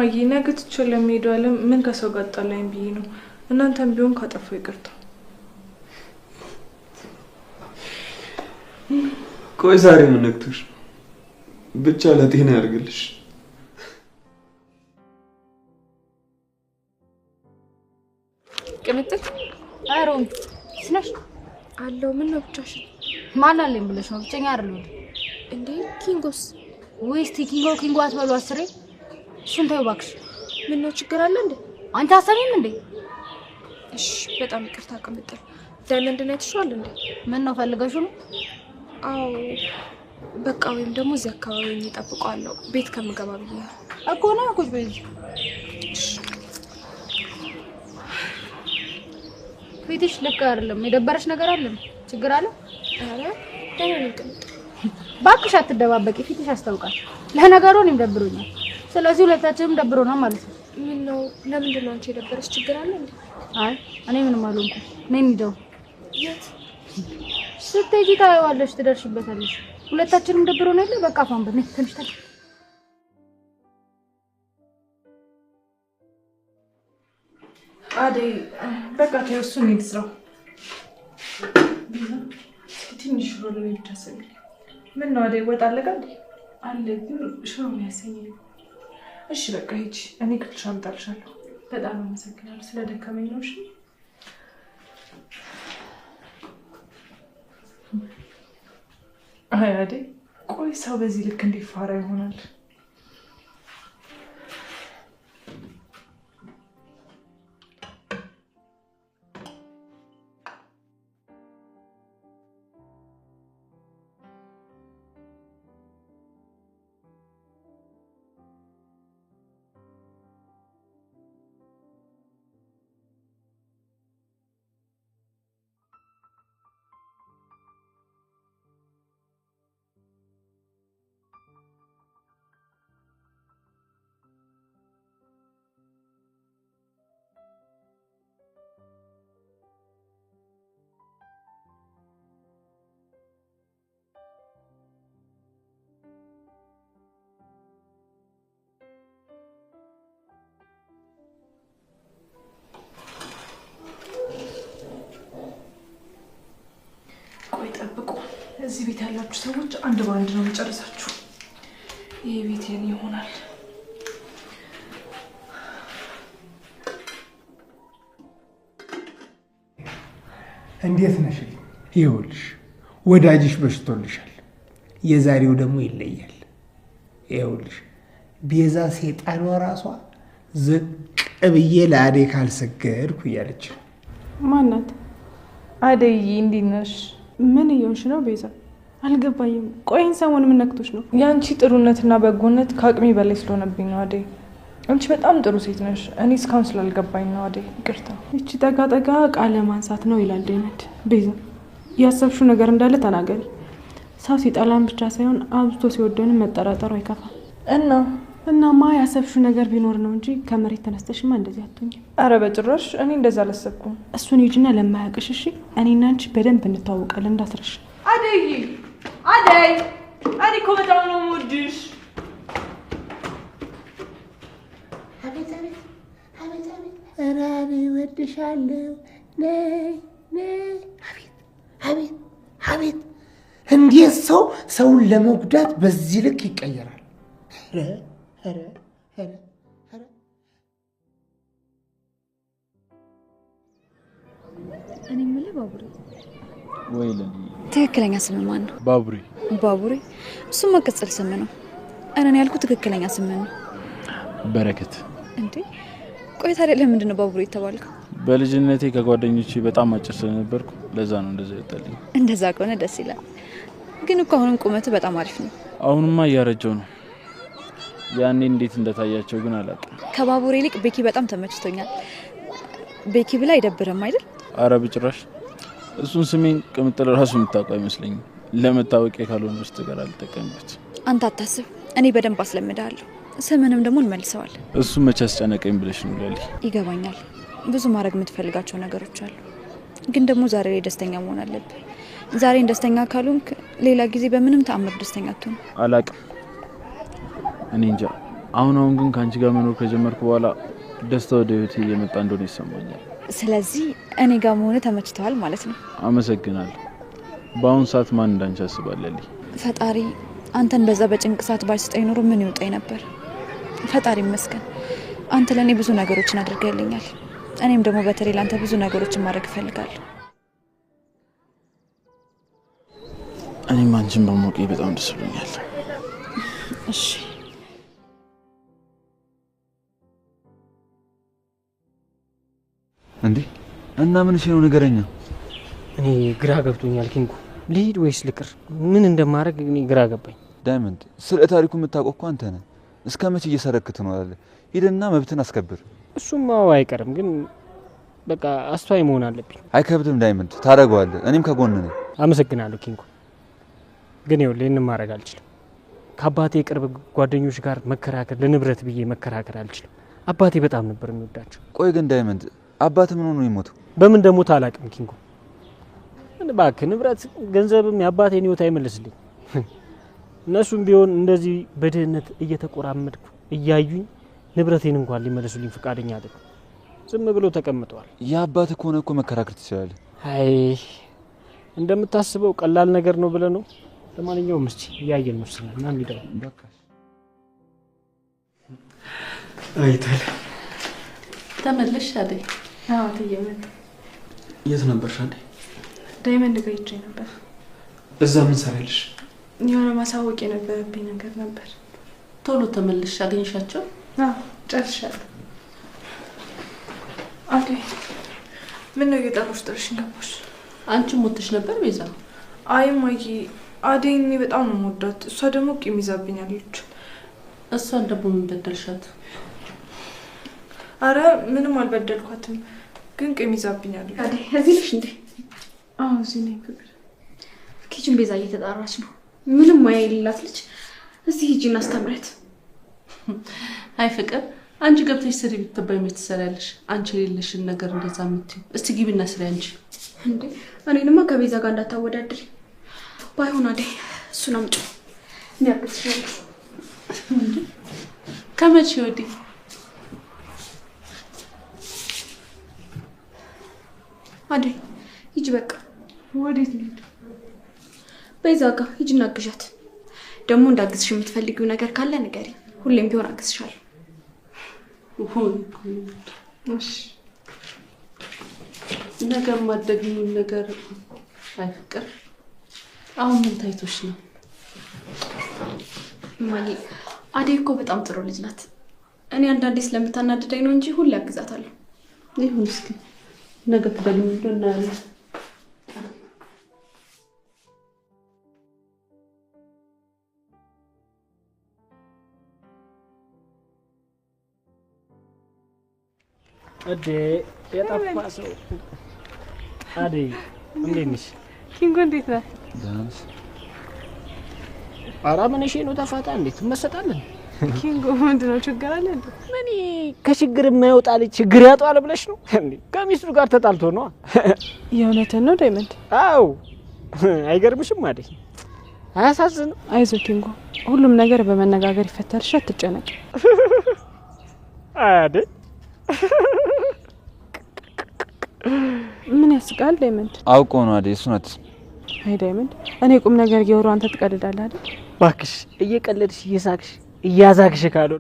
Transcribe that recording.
ማዬ ነገ ትችል ለሚሄደው ዓለም ምን ከሰው ጋር ጣላኝ ብዬ ነው። እናንተም ቢሆን ካጠፋው ይቅርታ። ቆይ ዛሬ ምን ነክቶሽ? ብቻ ለጤና ያርግልሽ። ቅምጥል አይሮም ስነሽ አለው ምን ነው ብቻሽን? ማን አለኝ ብለሽ ነው? ብቸኛ አይደለም እንዴ? ኪንጎስ ወይስ ኪንጎ አትበሉ አስሬ። እሱን ተይው እባክሽ። ምን ነው ችግር አለ እንዴ? አንተ አሰሚም እንዴ? እሺ በጣም ይቅርታ ቅምጥል። ዳይመንድ ነው ትሽዋል እንዴ? ምን ነው ፈልገሽው ነው? አዎ በቃ ወይም ደግሞ እዚህ አካባቢ እንጠብቀዋለሁ ቤት ከምገባ ብዬ ነው እኮ ነው እኮ በዚህ ፊትሽ ልክ አይደለም። የደበረሽ ነገር አለ? ችግር አለ? አረ ደህና ቅምጥል። ባክሽ አትደባበቂ፣ ፊትሽ ያስታውቃል። ለነገሩ እኔም ደብሮኛል። ስለዚህ ሁለታችንም ደብሮናል ማለት ነው። ምን ነው ለምንድን ነው አንቺ የደበረሽ? ችግር አለ እንዴ? አይ እኔ ምንም አልሆንኩም። ነኝ እንደው የት ስትሄጂ ታየዋለሽ፣ ትደርሽበታለሽ። ሁለታችንም ደብሮናል አይደል? በቃ ፋን በኔ ትንሽ ታዲያ አደይ በቃ ተወሱን ይድስራው ትንሽ ሮል ነው ይታሰብ። ምን ነው አደይ ወጣ አለቀ እንዴ? አለ ግን ሽሮ ነው ያሰኘኝ። እሺ በቃ ሂጂ፣ እኔ ክልሽ አምጣልሻለሁ። በጣም አመሰግናለሁ ስለደከመኝ ነው። እሺ አይ አደይ ቆይ ሰው በዚህ ልክ እንዲፋራ ይሆናል? እዚህ ቤት ያላችሁ ሰዎች አንድ ባንድ ነው የሚጨርሳችሁ። ይሄ ቤት የኔ ይሆናል። እንዴት ነሽ? ይኸውልሽ ወዳጅሽ በሽቶልሻል። የዛሬው ደግሞ ይለያል። ይኸውልሽ ቤዛ ሴጣኗ ራሷ ዝቅ ብዬ ለአደይ ካልሰገድኩ እያለች። ማናት? አደይ እንዴት ነሽ? ምን እየሆንሽ ነው ቤዛ? አልገባኝም። ቆይን ሰሞን ምን ነክቶሽ ነው? ያንቺ ጥሩነትና በጎነት ከአቅሜ በላይ ስለሆነብኝ ነው አደይ። አንቺ በጣም ጥሩ ሴት ነሽ። እኔ እስካሁን ስላልገባኝ ነው አደይ፣ ይቅርታ። እቺ ጠጋ ቃለ ማንሳት ነው ይላል ዳይመንድ። ቤዛ ያሰብሽው ነገር እንዳለ ተናገሪ። ሰው ሲጠላን ብቻ ሳይሆን አብዝቶ ሲወደን መጠራጠሩ አይከፋም። እናማ ያሰብሽው ነገር ቢኖር ነው እንጂ ከመሬት ተነስተሽማ እንደዚህ አትሆኝም። አረ በጭራሽ እኔ እንደዛ አላሰብኩም። እሱን ሂጂና ለማያውቅሽ እሺ። እኔና አንቺ በደንብ እንተዋወቃለን እንዳትረሽ። አደይ እኮ በጣም ነው የምወድሽ። አቤት ኧረ እኔ እወድሻለሁ። ነይ አቤት እንዴት ሰውን ለመጉዳት በዚህ ልክ ይቀየራል? ኧረ እኔ የምልህ ባቡሬ ወይ ለኔ ትክክለኛ ስም ማን ነው? ባቡሬ እሱማ ቅጽል ስም ነው። እኔ ያልኩት ትክክለኛ ስም ነው። በረከት። እንዴ ቆይ ታዲያ ለምንድን ነው ባቡሬ የተባልከው? በልጅነቴ ከጓደኞቼ በጣም አጭር ስለነበርኩ ለዛ ነው እንደዛ ይወጣልኝ። እንደዛ ከሆነ ደስ ይላል። ግን እኮ አሁንም ቁመት በጣም አሪፍ ነው። አሁንማ እያረጀው ነው። ያኔ እንዴት እንደታያቸው ግን አላውቅም። ከባቡሬ ይልቅ ቤኪ በጣም ተመችቶኛል። ቤኪ ብላ አይደብርም አይደል? አረ በጭራሽ። እሱን ስሜን ቅምጥል ራሱ የምታውቀው አይመስለኝም። ለመታወቂያ ካልሆነ በስተቀር አልጠቀምበት። አንተ አታስብ፣ እኔ በደንብ አስለምዳለሁ። ስምንም ደግሞ እንመልሰዋለን። እሱ መቼ አስጨነቀኝ ብለሽ ነው ለሊ? ይገባኛል። ብዙ ማድረግ የምትፈልጋቸው ነገሮች አሉ። ግን ደግሞ ዛሬ ላይ ደስተኛ መሆን አለብህ። ዛሬን ደስተኛ ካልሆንክ ሌላ ጊዜ በምንም ተአምር ደስተኛ አትሆንም። አላውቅም። እኔ እንጃ አሁን ግን ከአንቺ ጋር መኖር ከጀመርኩ በኋላ ደስታ ወደ ህይወቴ እየመጣ እንደሆነ ይሰማኛል። ስለዚህ እኔ ጋር መሆን ተመችቷል ማለት ነው። አመሰግናለሁ። በአሁን ሰዓት ማን እንዳንቺ ያስባለልኝ? ፈጣሪ አንተን በዛ በጭንቅ ሰዓት ባይሰጠኝ ኖሮ ምን ይውጣኝ ነበር። ፈጣሪ ይመስገን። አንተ ለኔ ብዙ ነገሮችን አድርገልኛል። እኔም ደግሞ በተለይ ላንተ ብዙ ነገሮችን ማድረግ እፈልጋለሁ። እኔም አንቺን በማወቄ በጣም ደስ ብሎኛል። እሺ እንዴ እና ምን ነው ነገረኛ? እኔ ግራ ገብቶኛል ኪንጎ። ልሂድ ወይስ ልቅር? ምን እንደማደርግ እኔ ግራ ገባኝ። ዳይመንድ ስለ ታሪኩ የምታውቀው እኮ አንተ ነህ። እስከ መቼ እየሰረክ ትኖራለህ? ሂድና መብትን አስከብር። እሱም አይቀርም፣ ግን በቃ አስተዋይ መሆን አለብኝ። አይከብድም ዳይመንድ፣ ታደርገዋለህ። እኔም ከጎን ነኝ። አመሰግናለሁ ኪንጎ። ግን ይኸውልህ ይህንን ማድረግ አልችልም። ከአባቴ የቅርብ ጓደኞች ጋር መከራከር፣ ለንብረት ብዬ መከራከር አልችልም። አባቴ በጣም ነበር የሚወዳቸው። ቆይ ግን ዳይመንድ አባት ምን ሆኖ የሞተው? በምን እንደሞተ አላውቅም ኪንጎ። እባክህ ንብረት ገንዘብም የአባቴን ህይወት አይመልስልኝ። እነሱም ቢሆን እንደዚህ በድህነት እየተቆራመድኩ እያዩኝ ንብረቴን እንኳን ሊመልሱልኝ ፈቃደኛ አይደሉም። ዝም ብለው ተቀምጠዋል። የአባትህ ከሆነ እኮ መከራከር ትችላለህ። አይ እንደምታስበው ቀላል ነገር ነው ብለህ ነው? ለማንኛውም እስቲ እያየን ነው እና እንሂድ። በቃ አይተል ተመለሽ አይደል? አዎ ተየመጣ። የት ነበርሽ አንዴ? ዳይመንድ ጋር ሄጄ ነበር። እዛ ምን ሰራልሽ? የሆነ ማሳወቅ የነበረብኝ ነገር ነበር። ቶሎ ተመለሽ። አገኘሻቸው? አዎ ጨርሻለሁ። ኦኬ። ምን ነው የጠሩሽ? ጥርሽን ገባሽ? አንቺ ሞተሽ ነበር ቤዛ? አይ ማዬ፣ አደይን እኔ በጣም ነው የምወዳት። እሷ ደግሞ ቂም ይዛብኛለች። እሷን ደግሞ ምን በደልሻት? አረ ምንም አልበደልኳትም፣ ግን ቂም ይዛብኛለች። አደይ እዚህ ነሽ እንዴ? አዎ እዚህ ነኝ። ፍቅር ኪችን ቤዛ እየተጣራች ነው። ምንም ማያ የሌላት ልጅ እዚህ ሂጂና አስተምረት። አይ ፍቅር፣ አንቺ ገብተሽ ስሪ ብትባይ ምን ትሰሪያለሽ? አንቺ የሌለሽን ነገር እንደዛ የምትይው። እስቲ ግቢና ስሪ አንቺ። እንዴ እኔንማ ከቤዛ ጋር እንዳታወዳድሪ። ባይሆን አደይ እሱን አምጪ የሚያግዝሻለሁ። ከመቼ ወዲህ? አደይ ሂጂ በቃ። ወዴት ልሂድ? ቤዛ ጋር ሂጂና አግዣት። ደግሞ እንዳግዝሽ የምትፈልጊው ነገር ካለ ንገሪ። ሁሌም ቢሆን አግዝሻለሁ። እሺ ነገር ማደግኙ ነገር። አይ ፍቅር፣ አሁን ምን ታይቶሽ ነው? ማዬ አደይ እኮ በጣም ጥሩ ልጅ ናት። እኔ አንዳንዴ ስለምታናድደኝ ነው እንጂ ሁሌ አግዛታለሁ። ይሁን እስኪ ነገ ትበልኝ እንደናለ እዴ የጠፋ ሰው። አደይ እንዴት ነሽ? ኪንጎ እንዴት ነህ? ደህና ነሽ? ኧረ ምን እሺ ነው ተፋታ። እንዴት ትመሰጣለን? ኪንጎ ምንድነው ችግር አለ እንዴ? ምን ከችግር የማይወጣ ልጅ ችግር ያጧል ብለሽ ነው እንዴ? ከሚስቱ ጋር ተጣልቶ ነው። የእውነትን ነው ዳይመንድ? አው አይገርምሽም? አደይ አያሳዝንም? አይዞህ ኪንጎ፣ ሁሉም ነገር በመነጋገር ይፈታል። እሺ አትጨነቅ። አደይ ምን ያስቃል ዳይመንድ? አውቆ ነው አደይ፣ እሱ ናት። አይ ዳይመንድ፣ እኔ ቁም ነገር እያወራሁ አንተ ትቀልዳለህ አይደል? እባክሽ እየቀለድሽ እየሳቅሽ እያዛግሽ ካልሆነ